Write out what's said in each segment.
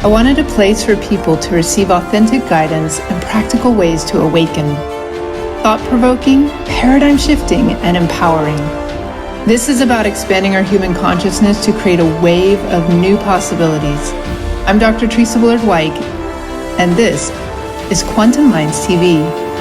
I wanted a place for people to receive authentic guidance and practical ways to awaken. Thought-provoking, paradigm-shifting, and empowering. This is about expanding our human consciousness to create a wave of new possibilities. I'm Dr. Theresa Bullard-Whyke, and this is Quantum Minds TV.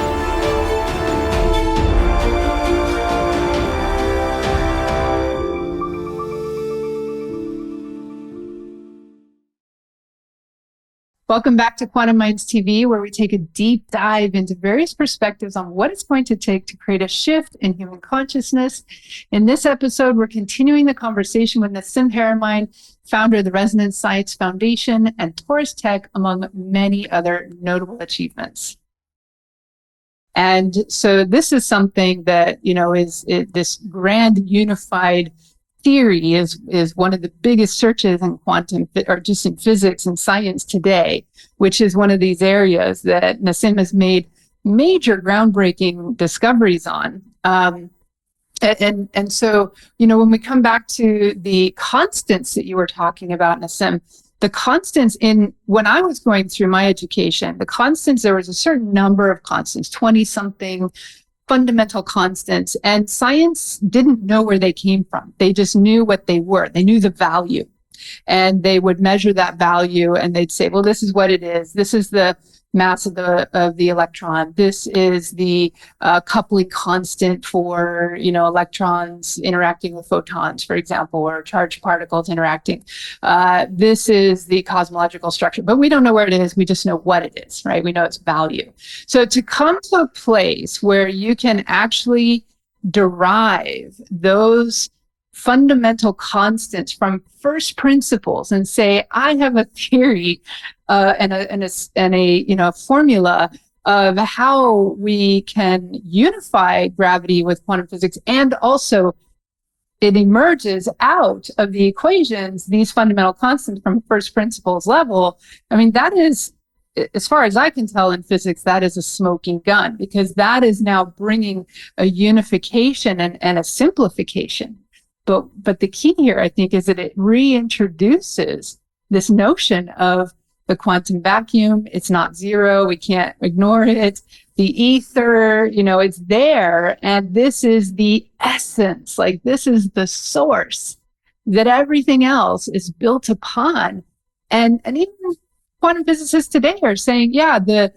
Welcome back to Quantum Minds TV, where we take a deep dive into various perspectives on what it's going to take to create a shift in human consciousness. In this episode, we're continuing the conversation with Nassim Haramein, founder of the Resonance Science Foundation and Taurus Tech, among many other notable achievements. And so this is something that, is this grand unified theory is one of the biggest searches in quantum, or just in physics and science today, which is one of these areas that Nassim has made major groundbreaking discoveries on. And so, when we come back to the constants that you were talking about, Nassim, the constants when I was going through my education, there was a certain number of constants, 20 something fundamental constants, and science didn't know where they came from. They just knew what they were. They knew the value, and they would measure that value, and they'd say, well, this is what it is. This is the mass of the electron. This is the coupling constant for, electrons interacting with photons, for example, or charged particles interacting. This is the cosmological structure, but we don't know where it is. We just know what it is, right? We know its value. So to come to a place where you can actually derive those fundamental constants from first principles and say, I have a theory and a formula of how we can unify gravity with quantum physics, and also it emerges out of the equations these fundamental constants from first principles level. I mean, that is, as far as I can tell in physics, that is a smoking gun, because that is now bringing a unification and a simplification. But the key here, I think, is that it reintroduces this notion of the quantum vacuum. It's not zero. We can't ignore it. The ether, it's there. And this is the essence. Like, this is the source that everything else is built upon. And even quantum physicists today are saying, yeah, the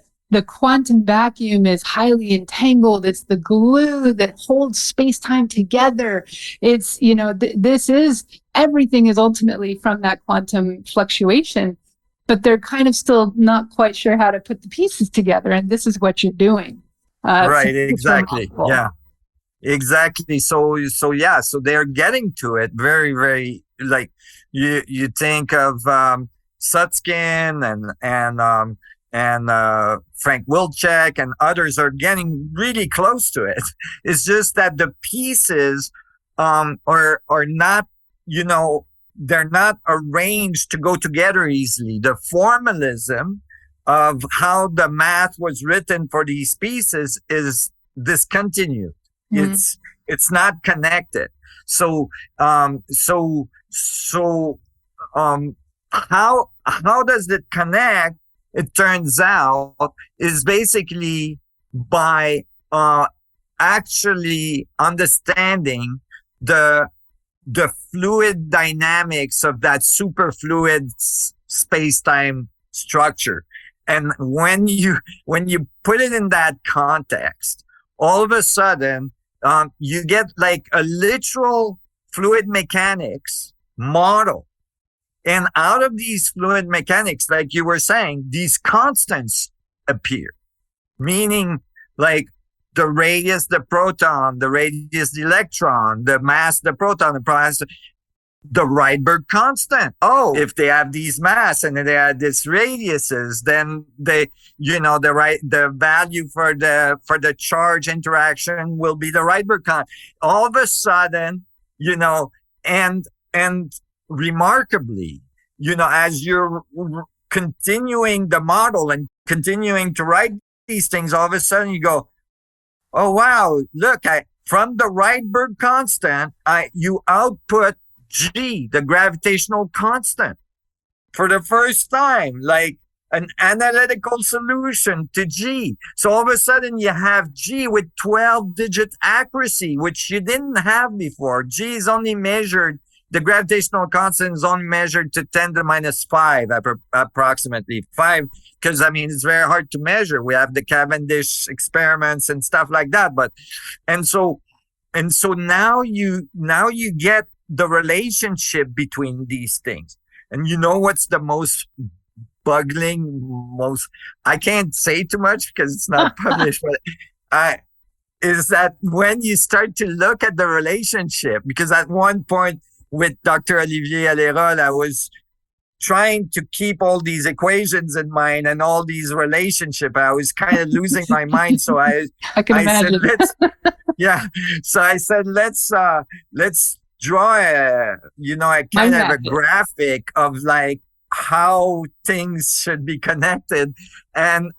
quantum vacuum is highly entangled. It's the glue that holds space-time together. It's, everything is ultimately from that quantum fluctuation, but they're kind of still not quite sure how to put the pieces together. And this is what you're doing. Right, exactly. Yeah, exactly. So they're getting to it very, very, like, you think of Sutskin and Frank Wilczek and others are getting really close to it. It's just that the pieces are not, they're not arranged to go together easily. The formalism of how the math was written for these pieces is discontinued. Mm-hmm. It's not connected. So how does it connect? It turns out is basically by actually understanding the fluid dynamics of that superfluid space-time structure. And when you put it in that context, all of a sudden you get like a literal fluid mechanics model. And out of these fluid mechanics, like you were saying, these constants appear, meaning like the radius, the proton, the radius, the electron, the mass, the proton, the mass, the Rydberg constant. Oh, if they have these mass and they have these radiuses, then the value for the charge interaction will be the Rydberg constant. All of a sudden, and remarkably, as you're continuing the model and continuing to write these things, all of a sudden you go, oh, wow, look, from the Rydberg constant, you output G, the gravitational constant. for the first time, like an analytical solution to G. So all of a sudden you have G with 12-digit accuracy, which you didn't have before. G is only measured, the gravitational constant is only measured to 10 to the minus 5, approximately 5, because I mean, it's very hard to measure. We have the Cavendish experiments and stuff like that. But, and so now you get the relationship between these things. And you know what's the most I can't say too much because it's not published, but is that when you start to look at the relationship, because at one point with Dr. Olivier Alérol, I was trying to keep all these equations in mind and all these relationships. I was kind of losing my mind. So I can imagine. So I said, let's draw a kind of a graphic of like how things should be connected. And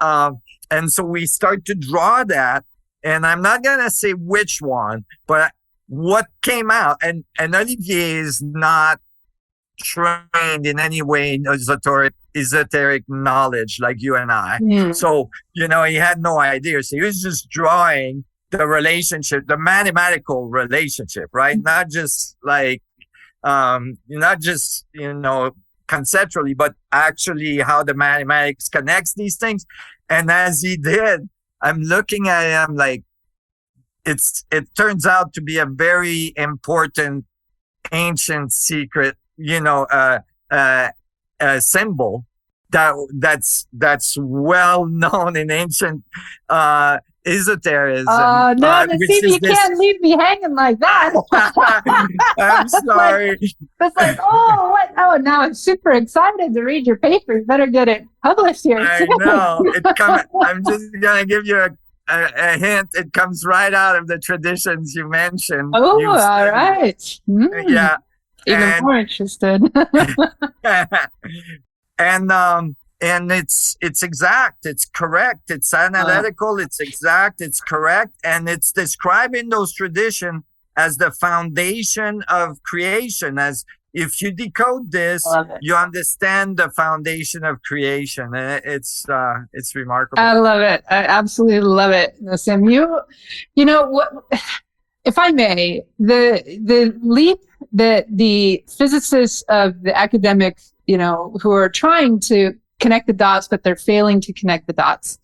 so we start to draw that, and I'm not going to say which one, but what came out, and Olivier is not trained in any way in esoteric knowledge like you and I. So, he had no idea. So he was just drawing the relationship, the mathematical relationship, right? Not just like, conceptually, but actually how the mathematics connects these things. And as he did, I'm looking at him like, it turns out to be a very important ancient secret, symbol that's well known in ancient esotericism. No, Nassim, you can't leave me hanging like that. I'm sorry. It's like, what? Oh, now I'm super excited to read your paper. You better get it published here. I know. I'm just going to give you a hint. It comes right out of the traditions you mentioned. Oh, all right. Yeah. Even more interested. And it's exact, it's correct, it's analytical, it's exact, it's correct, and it's describing those traditions as the foundation of creation. As if you decode this, you understand the foundation of creation. It's remarkable. I love it. I absolutely love it, Nassim. You know what? If I may, the leap that the physicists of the academic, who are trying to connect the dots, but they're failing to connect the dots.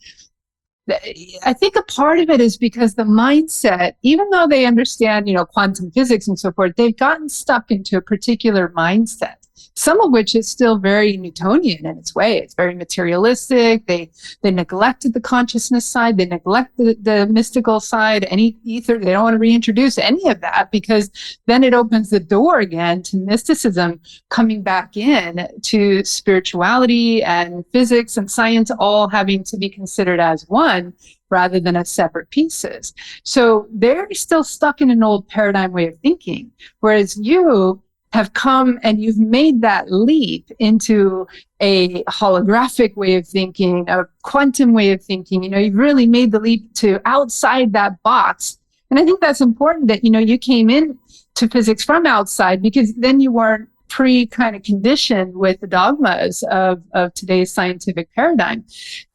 I think a part of it is because the mindset, even though they understand, quantum physics and so forth, they've gotten stuck into a particular mindset, some of which is still very Newtonian in its way. It's very materialistic. They neglected the consciousness side. They neglect the mystical side, any ether. They don't want to reintroduce any of that, because then it opens the door again to mysticism coming back in, to spirituality and physics and science all having to be considered as one rather than as separate pieces. So they're still stuck in an old paradigm way of thinking, whereas you have come and you've made that leap into a holographic way of thinking, a quantum way of thinking. You've really made the leap to outside that box. And I think that's important that, you came in to physics from outside, because then you weren't kind of conditioned with the dogmas of today's scientific paradigm.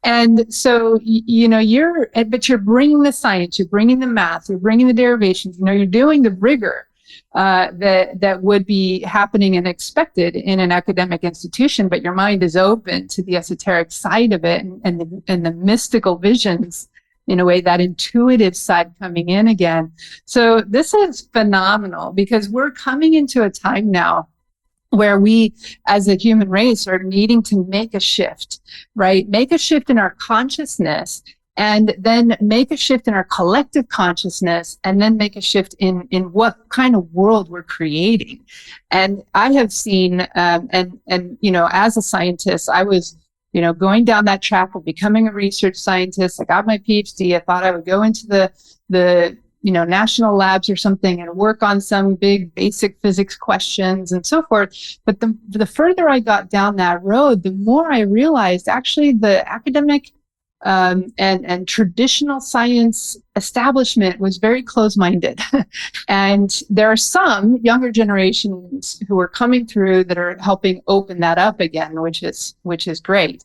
And so, but you're bringing the science, you're bringing the math, you're bringing the derivations, you're doing the rigor that would be happening and expected in an academic institution, but your mind is open to the esoteric side of it and the mystical visions, in a way, that intuitive side coming in again. So this is phenomenal, because we're coming into a time now where we, as a human race, are needing to make a shift, right? Make a shift in our consciousness, and then make a shift in our collective consciousness, and then make a shift in what kind of world we're creating. And I have seen, as a scientist, I was, going down that track of becoming a research scientist. I got my Ph.D. I thought I would go into the national labs or something and work on some big basic physics questions and so forth. But the further I got down that road, the more I realized actually the academic and traditional science establishment was very close-minded. And there are some younger generations who are coming through that are helping open that up again, which is great.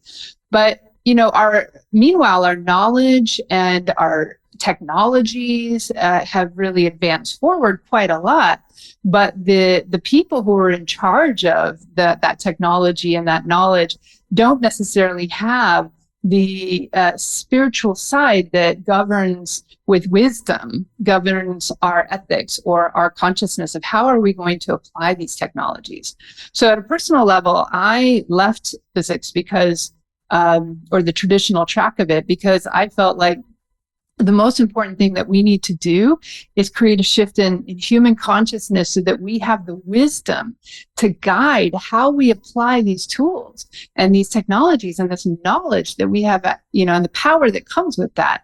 But meanwhile, our knowledge and our technologies have really advanced forward quite a lot. But the people who are in charge of that technology and that knowledge don't necessarily have the spiritual side that governs with wisdom, governs our ethics or our consciousness of how are we going to apply these technologies. So at a personal level, I left physics because, or the traditional track of it, because I felt like the most important thing that we need to do is create a shift in human consciousness so that we have the wisdom to guide how we apply these tools and these technologies and this knowledge that we have, and the power that comes with that,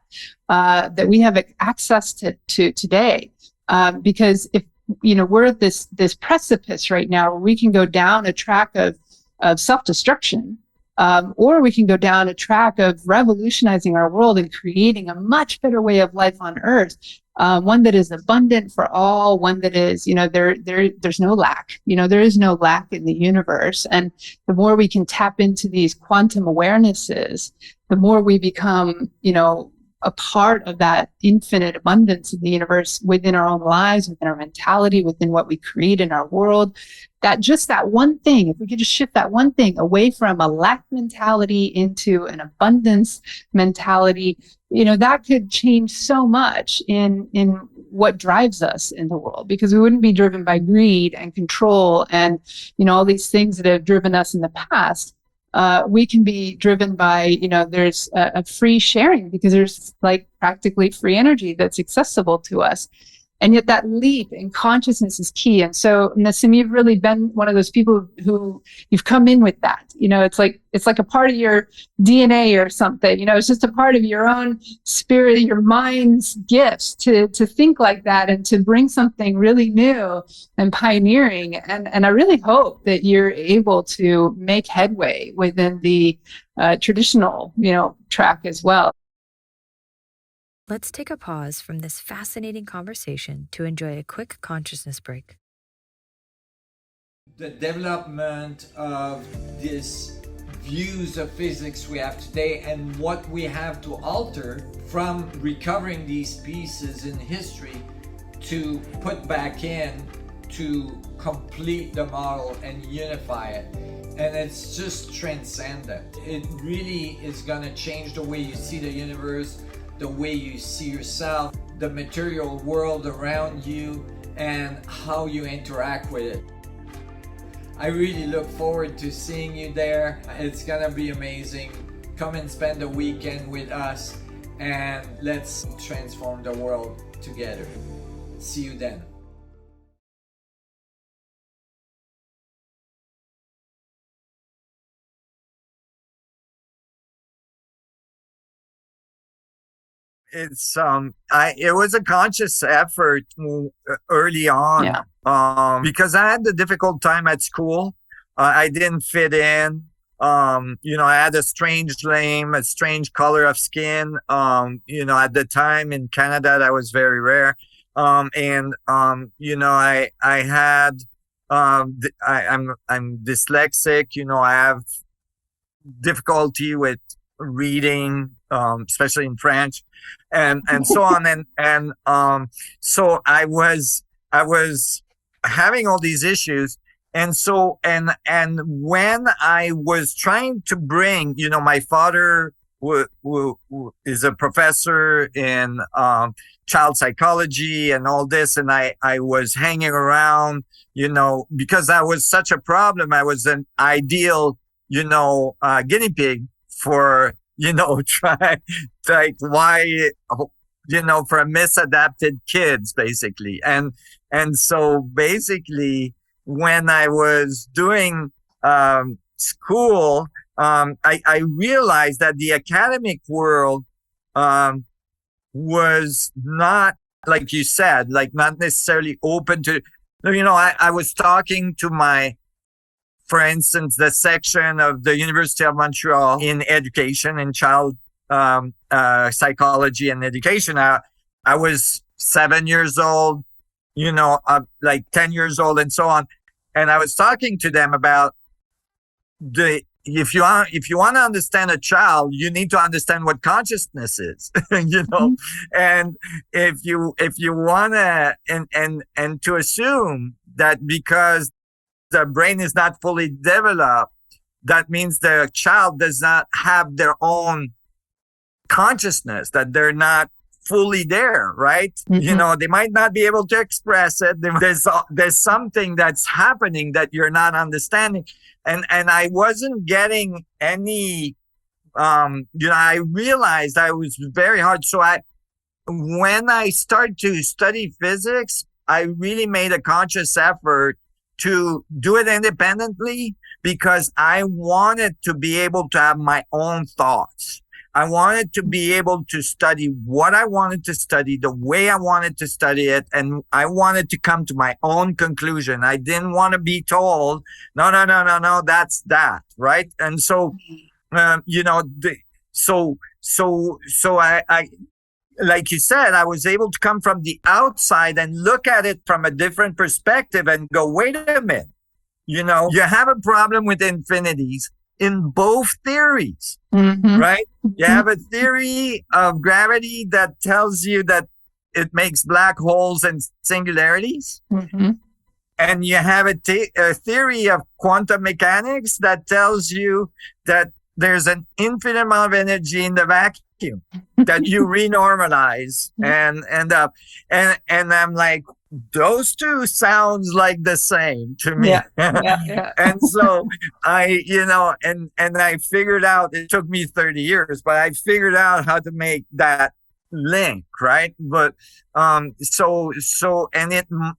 that we have access to today. Because if, we're at this precipice right now where we can go down a track of self-destruction, or we can go down a track of revolutionizing our world and creating a much better way of life on Earth, one that is abundant for all, one that is, there's no lack. There is no lack in the universe. And the more we can tap into these quantum awarenesses, the more we become, a part of that infinite abundance of the universe within our own lives, within our mentality, within what we create in our world. That one thing, if we could just shift that one thing away from a lack mentality into an abundance mentality, that could change so much in what drives us in the world, because we wouldn't be driven by greed and control and, all these things that have driven us in the past. We can be driven by, there's a free sharing, because there's like practically free energy that's accessible to us. And yet that leap in consciousness is key. And so, Nassim, you've really been one of those people who you've come in with that. It's like a part of your DNA or something. It's just a part of your own spirit, your mind's gifts to think like that and to bring something really new and pioneering. And I really hope that you're able to make headway within the traditional, track as well. Let's take a pause from this fascinating conversation to enjoy a quick consciousness break. The development of these views of physics we have today and what we have to alter from recovering these pieces in history to put back in to complete the model and unify it. And it's just transcendent. It really is going to change the way you see the universe, the way you see yourself, the material world around you, and how you interact with it. I really look forward to seeing you there. It's gonna be amazing. Come and spend the weekend with us and let's transform the world together. See you then. It was a conscious effort early on, because I had a difficult time at school. I didn't fit in. I had a strange name, a strange color of skin. At the time in Canada, that was very rare. I had, I'm dyslexic. I have difficulty with reading, especially in French, and so on. So I was having all these issues. And so, and when I was trying to bring, my father who is a professor in child psychology and all this, and I was hanging around, because that was such a problem. I was an ideal, guinea pig for, try like why, for misadapted kids, basically. And so basically, when I was doing school, I realized that the academic world was not, like you said, like not necessarily open to, I was talking to for instance, the section of the University of Montreal in education and child psychology and education. I was 7 years old, like 10 years old and so on. And I was talking to them about if you want to understand a child, you need to understand what consciousness is, and if you want to, and to assume that because the brain is not fully developed, that means the child does not have their own consciousness, that they're not fully there, right? Mm-hmm. They might not be able to express it. There's something that's happening that you're not understanding. And I wasn't getting any, I realized I was very hard. So when I started to study physics, I really made a conscious effort to do it independently, because I wanted to be able to have my own thoughts. I wanted to be able to study what I wanted to study, the way I wanted to study it, and I wanted to come to my own conclusion. I didn't want to be told, no, that's that, right? And so, I like you said, I was able to come from the outside and look at it from a different perspective and go, wait a minute, you have a problem with infinities in both theories, Mm-hmm. right? You have a theory of gravity that tells you that it makes black holes and singularities. Mm-hmm. And you have a theory of quantum mechanics that tells you that there's an infinite amount of energy in the vacuum that you renormalize and I'm like, those two sounds like the same to me. Yeah. And so I, and I figured out, it took me 30 years, but I figured out how to make that link, right? But and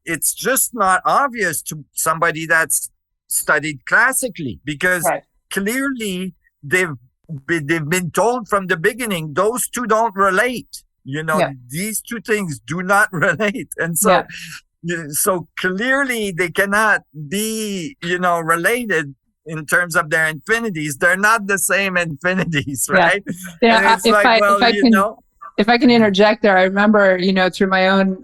it's just not obvious to somebody that's studied classically, because Right. clearly they've been told from the beginning, those two don't relate. These two things do not relate. And so, so clearly they cannot be, related in terms of their infinities. They're not the same infinities, right? Yeah. And it's if I can interject there, I remember, through my own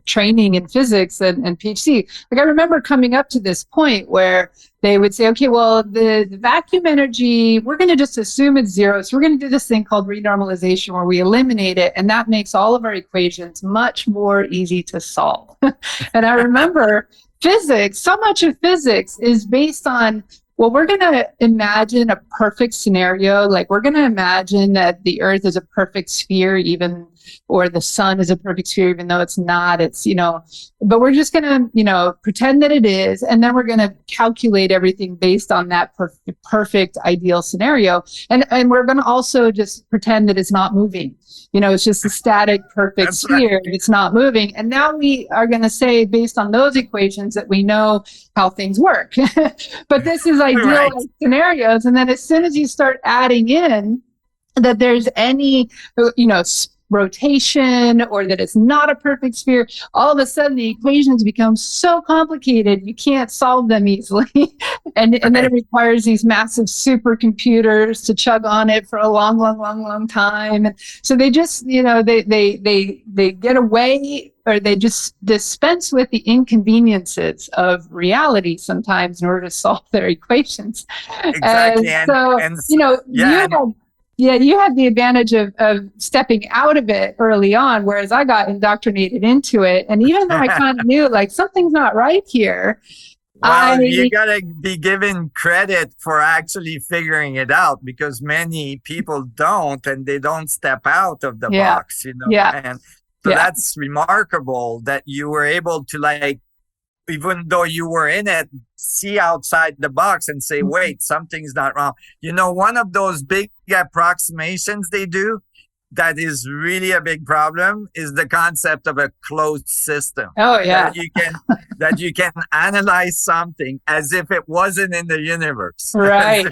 training in physics and Ph.D., like I remember coming up to this point where they would say, okay, well, the vacuum energy, we're going to just assume it's zero. So we're going to do this thing called renormalization, where we eliminate it. And that makes all of our equations much more easy to solve. And I remember so much of physics is based on, well, we're going to imagine a perfect scenario. Like we're going to imagine that the Earth is a perfect sphere, or the sun is a perfect sphere, even though it's not. It's, but we're just going to, pretend that it is. And then we're going to calculate everything based on that perfect ideal scenario. And we're going to also just pretend that it's not moving. It's just a static, perfect sphere. Right. It's not moving. And now we are going to say, based on those equations, that we know how things work. But this is ideal scenarios. And then as soon as you start adding in that there's any, rotation, or that it's not a perfect sphere, all of a sudden the equations become so complicated you can't solve them easily. and then it requires these massive supercomputers to chug on it for a long time. And so they just, they get away, or they just dispense with the inconveniences of reality sometimes in order to solve their equations. Exactly. You had the advantage of stepping out of it early on, whereas I got indoctrinated into it. And even though I kind of knew, like, something's not right here. Well, you got to be given credit for actually figuring it out, because many people don't, and they don't step out of the box, And so that's remarkable that you were able to, even though you were in it, see outside the box and say, wait, something's not wrong. One of those big approximations they do that is really a big problem is the concept of a closed system. Oh, yeah. That you can analyze something as if it wasn't in the universe. Right.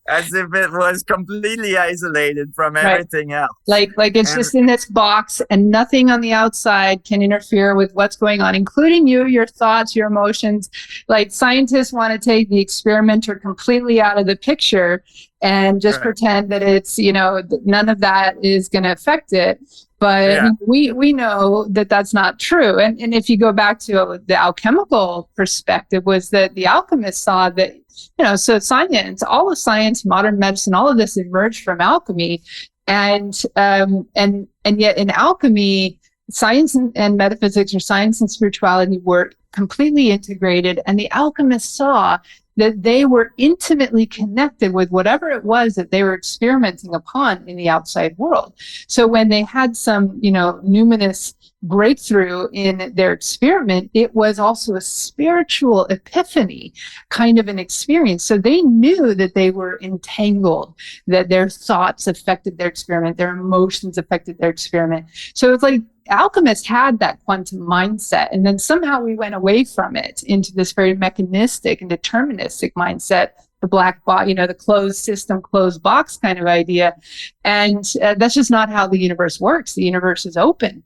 As if it was completely isolated from everything else. Like it's just in this box, and nothing on the outside can interfere with what's going on, including you, your thoughts, your emotions. Like, scientists want to take the experimenter completely out of the picture and just Correct. pretend that it's, none of that is going to affect it. But Yeah. we know that that's not true. And if you go back to the alchemical perspective, was that the alchemists saw that, so science, all of science, modern medicine, all of this emerged from alchemy. And yet in alchemy, science and metaphysics, or science and spirituality, were completely integrated. And the alchemists saw that they were intimately connected with whatever it was that they were experimenting upon in the outside world. So when they had some, numinous breakthrough in their experiment, it was also a spiritual epiphany kind of an experience. So they knew that they were entangled, that their thoughts affected their experiment, their emotions affected their experiment. So it's like alchemists had that quantum mindset, and then somehow we went away from it into this very mechanistic and deterministic mindset, the black box, the closed system, closed box kind of idea. And that's just not how the universe works. The universe is open,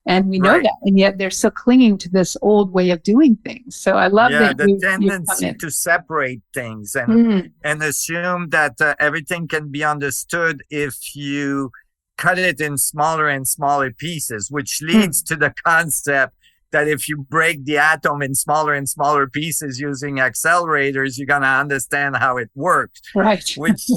and we know Right. that, and yet they're still clinging to this old way of doing things. So I love that the you come tendency in. to separate things Mm, and assume that everything can be understood if you cut it in smaller and smaller pieces, which leads to the concept that if you break the atom in smaller and smaller pieces using accelerators, you're going to understand how it works, right. which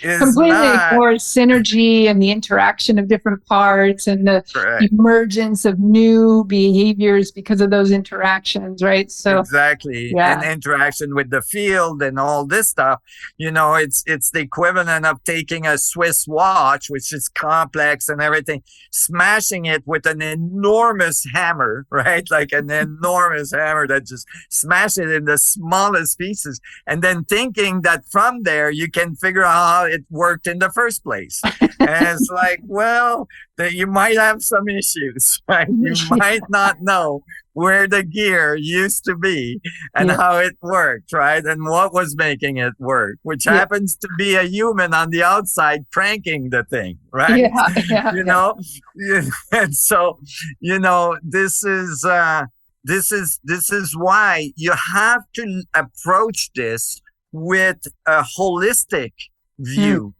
is Completely not ignores synergy and the interaction of different parts and the correct. emergence of new behaviors because of those interactions, right? So Exactly. yeah. And interaction with the field and all this stuff. It's the equivalent of taking a Swiss watch, which is complex and everything, smashing it with an enormous hammer, right? Like an enormous hammer that just smash it in the smallest pieces. And then thinking that from there you can figure out how it worked in the first place. And it's like, well, you might have some issues, right? You might not know where the gear used to be and how it worked, right? And what was making it work, which happens to be a human on the outside cranking the thing, right? And so, this is why you have to approach this with a holistic view,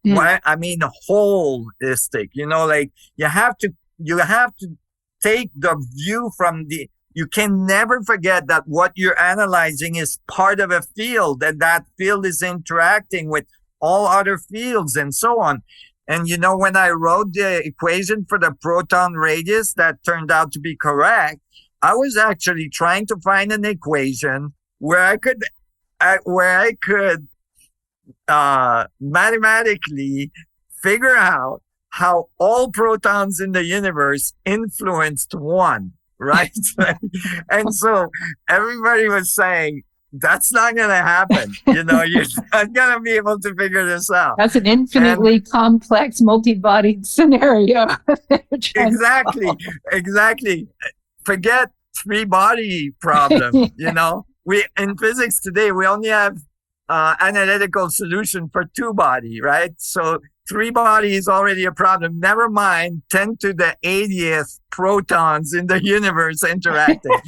why I mean holistic, like you have to take the view from you can never forget that what you're analyzing is part of a field, and that field is interacting with all other fields and so on. And when I wrote the equation for the proton radius that turned out to be correct, I was actually trying to find an equation where I could mathematically figure out how all protons in the universe influenced one, right? And so everybody was saying, that's not going to happen. You're not going to be able to figure this out. That's an infinitely complex, multi-bodied scenario. Exactly. Forget three-body problem, We in physics today, we only have analytical solution for two-body, right? So three-body is already a problem. Never mind 10 to the 80th protons in the universe interacting.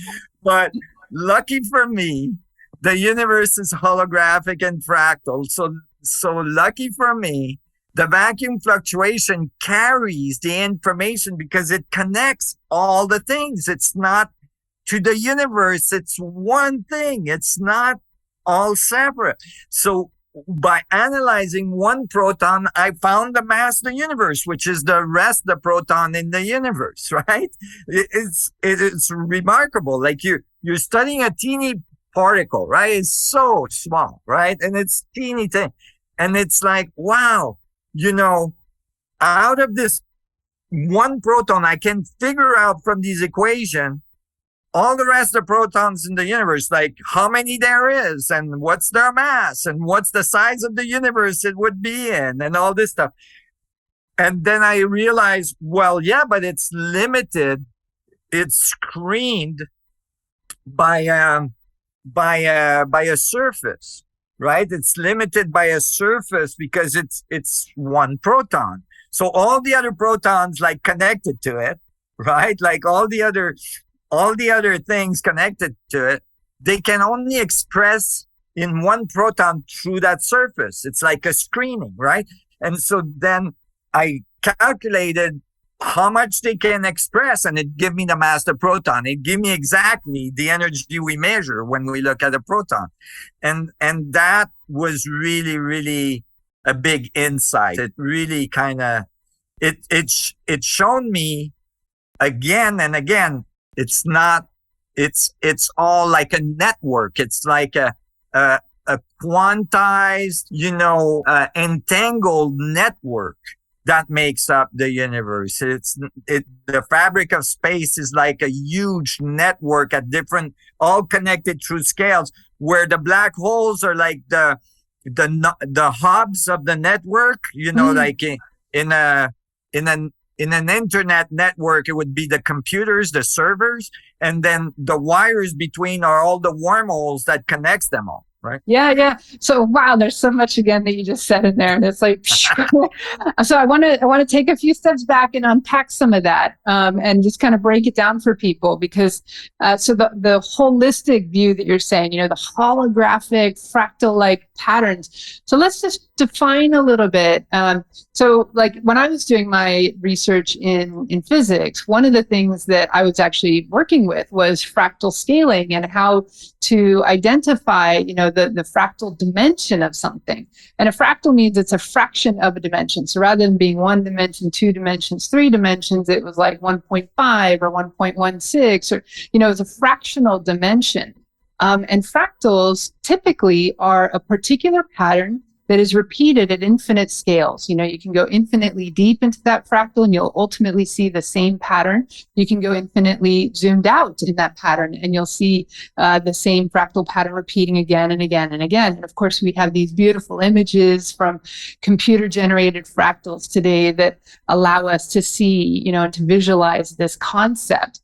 But lucky for me, the universe is holographic and fractal. So lucky for me, the vacuum fluctuation carries the information because it connects all the things. It's not to the universe. It's one thing. It's not all separate. So by analyzing one proton, I found the mass of the universe, which is the rest of the proton in the universe, right? It's remarkable. Like you're studying a teeny particle, right? It's so small, right? And it's teeny thing. And it's like, wow, out of this one proton, I can figure out from these equations all the rest of the protons in the universe, like how many there is and what's their mass and what's the size of the universe it would be in and all this stuff. And then I realized, well, yeah, but it's limited. It's screened by a surface, right? It's limited by a surface because it's one proton. So all the other protons like connected to it, right? Like all the other things connected to it, they can only express in one proton through that surface. It's like a screening, right? And so then I calculated how much they can express, and it gave me the master proton. It gave me exactly the energy we measure when we look at a proton. And that was really, really a big insight. It really kind of, it shown me again and again, it's all like a network. It's like a quantized, entangled network that makes up the universe. The fabric of space is like a huge network at different, all connected through scales, where the black holes are like the hubs of the network, like in an internet network, it would be the computers, the servers, and then the wires between are all the wormholes that connects them all, right? Yeah. So wow, there's so much again that you just said in there, and it's like, so I want to take a few steps back and unpack some of that, and just kind of break it down for people, because so the holistic view that you're saying, the holographic fractal-like patterns. So let's just define a little bit. So like when I was doing my research in physics, one of the things that I was actually working with was fractal scaling and how to identify, the fractal dimension of something. And a fractal means it's a fraction of a dimension. So rather than being 1 dimension, 2 dimensions, 3 dimensions, it was like 1.5 or 1.16, or, it's a fractional dimension. And fractals typically are a particular pattern that is repeated at infinite scales. You can go infinitely deep into that fractal and you'll ultimately see the same pattern. You can go infinitely zoomed out in that pattern and you'll see the same fractal pattern repeating again and again and again. And of course, we have these beautiful images from computer-generated fractals today that allow us to see, and to visualize this concept.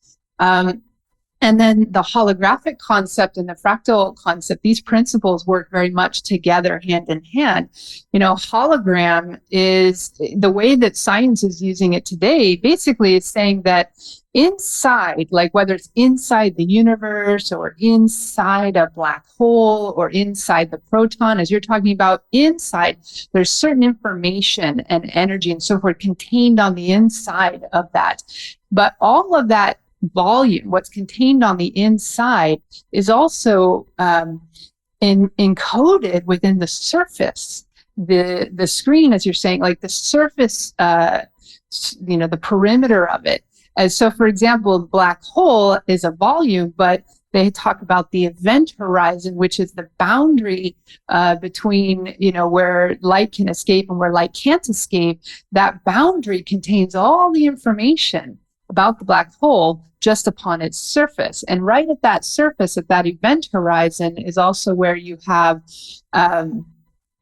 And then the holographic concept and the fractal concept, these principles work very much together hand in hand. Hologram is the way that science is using it today. Basically, it's saying that inside, like whether it's inside the universe or inside a black hole or inside the proton, as you're talking about inside, there's certain information and energy and so forth contained on the inside of that. But all of that volume, what's contained on the inside, is also encoded within the surface, the screen, as you're saying, like the surface, the perimeter of it. And so, for example, the black hole is a volume, but they talk about the event horizon, which is the boundary between, where light can escape and where light can't escape. That boundary contains all the information about the black hole just upon its surface. And right at that surface, at that event horizon, is also where you have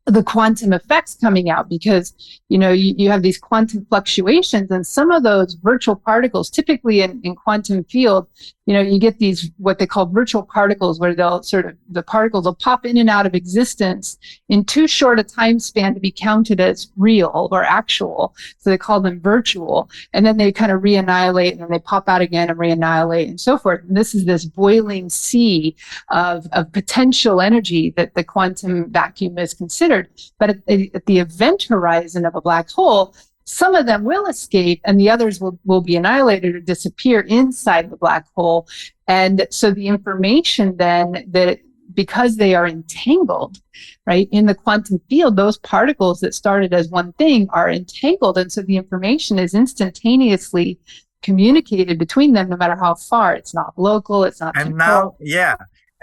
the quantum effects coming out, because you have these quantum fluctuations, and some of those virtual particles, typically in quantum field, you get these what they call virtual particles, where the particles will pop in and out of existence in too short a time span to be counted as real or actual. So they call them virtual, and then they kind of reannihilate, and then they pop out again and reannihilate, and so forth. And this is this boiling sea of potential energy that the quantum vacuum is considered. But at the event horizon of a black hole, some of them will escape and the others will be annihilated or disappear inside the black hole. And so the information then, that because they are entangled, right, in the quantum field, those particles that started as one thing are entangled. And so the information is instantaneously communicated between them, no matter how far. It's not local, it's not temporal.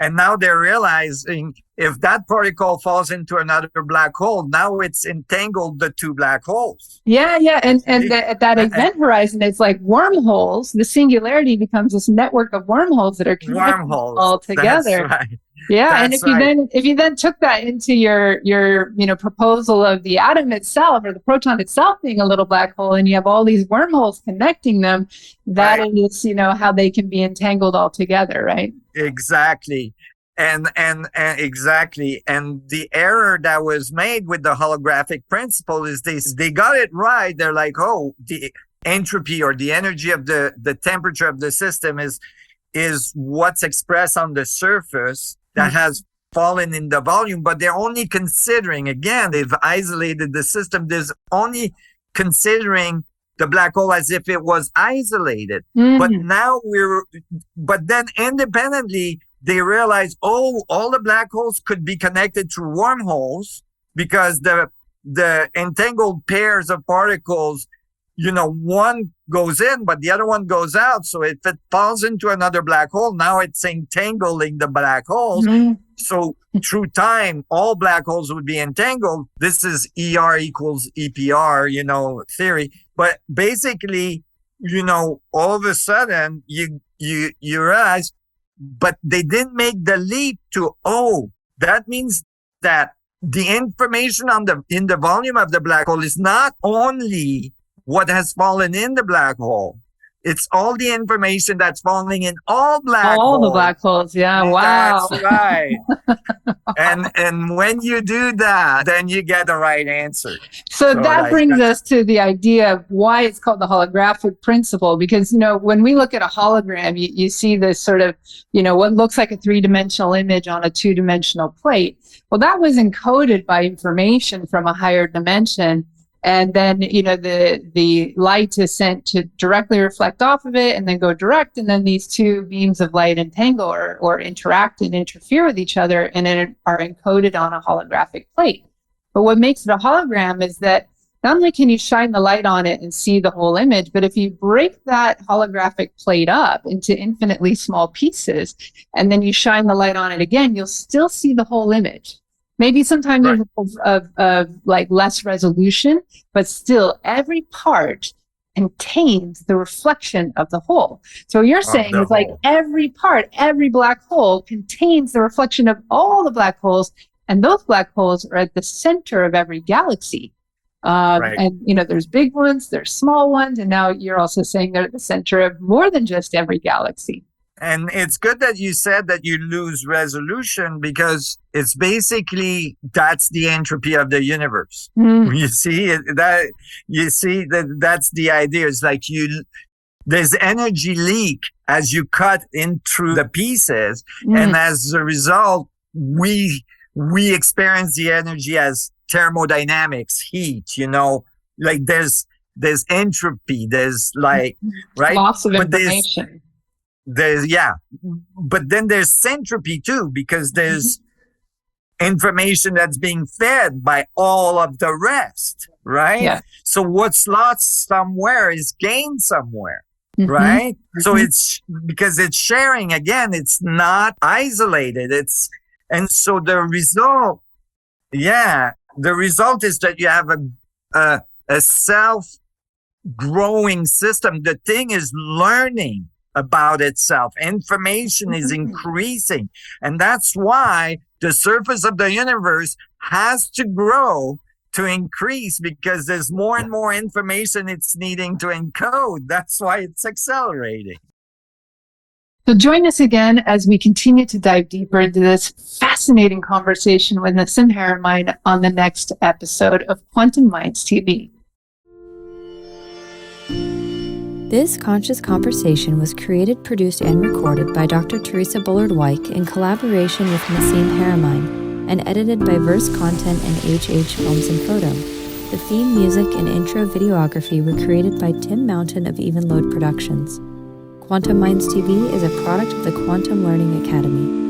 And now they're realizing if that particle falls into another black hole, now it's entangled the two black holes. Yeah. At that event horizon, it's like wormholes. The singularity becomes this network of wormholes that are connected all together. That's right. Yeah, and if you then took that into your proposal of the atom itself or the proton itself being a little black hole, and you have all these wormholes connecting them, that is how they can be entangled all together, right? Exactly. And exactly. And the error that was made with the holographic principle is they got it right. They're like, oh, the entropy or the energy of the temperature of the system is what's expressed on the surface that has fallen in the volume, but they're only considering, again, they've isolated the system. There's only considering the black hole as if it was isolated. But now but then independently, they realize, oh, all the black holes could be connected through wormholes because the entangled pairs of particles, one goes in, but the other one goes out. So if it falls into another black hole, now it's entangling the black holes. So through time, all black holes would be entangled. This is ER equals EPR, theory. But basically, all of a sudden you realize, but they didn't make the leap to, that means that the information in the volume of the black hole is not only what has fallen in the black hole. It's all the information that's falling in all black holes. All the black holes, yeah, wow. That's right. and when you do that, then you get the right answer. So that brings us to the idea of why it's called the holographic principle. Because, when we look at a hologram, you see this sort of, what looks like a three-dimensional image on a two-dimensional plate. Well, that was encoded by information from a higher dimension. And then, the light is sent to directly reflect off of it and then go direct. And then these two beams of light entangle or interact and interfere with each other and then are encoded on a holographic plate. But what makes it a hologram is that not only can you shine the light on it and see the whole image, but if you break that holographic plate up into infinitely small pieces and then you shine the light on it again, you'll still see the whole image. Maybe sometimes there's of less resolution, but still every part contains the reflection of the whole. So what you're saying is every part, every black hole contains the reflection of all the black holes, and those black holes are at the center of every galaxy. And, there's big ones, there's small ones, and now you're also saying they're at the center of more than just every galaxy. And it's good that you said that you lose resolution because it's basically that's the entropy of the universe. You see that's the idea. It's like there's energy leak as you cut in through the pieces, and as a result, we experience the energy as thermodynamics, heat. Like there's entropy. There's right loss of information. But then there's centropy too, because there's information that's being fed by all of the rest, right? Yeah. So what's lost somewhere is gained somewhere, right? So it's because it's sharing again, it's not isolated. And so the result is that you have a self-growing system. The thing is learning about itself. Information is increasing. And that's why the surface of the universe has to grow to increase, because there's more and more information it's needing to encode. That's why it's accelerating. So join us again as we continue to dive deeper into this fascinating conversation with Nassim Haramein on the next episode of Quantum Minds TV. This conscious conversation was created, produced, and recorded by Dr. Theresa Bullard-Whyke in collaboration with Nassim Haramein and edited by Verse Content and HH Films and Photo. The theme music and intro videography were created by Tim Mountain of Even Load Productions. Quantum Minds TV is a product of the Quantum Learning Academy.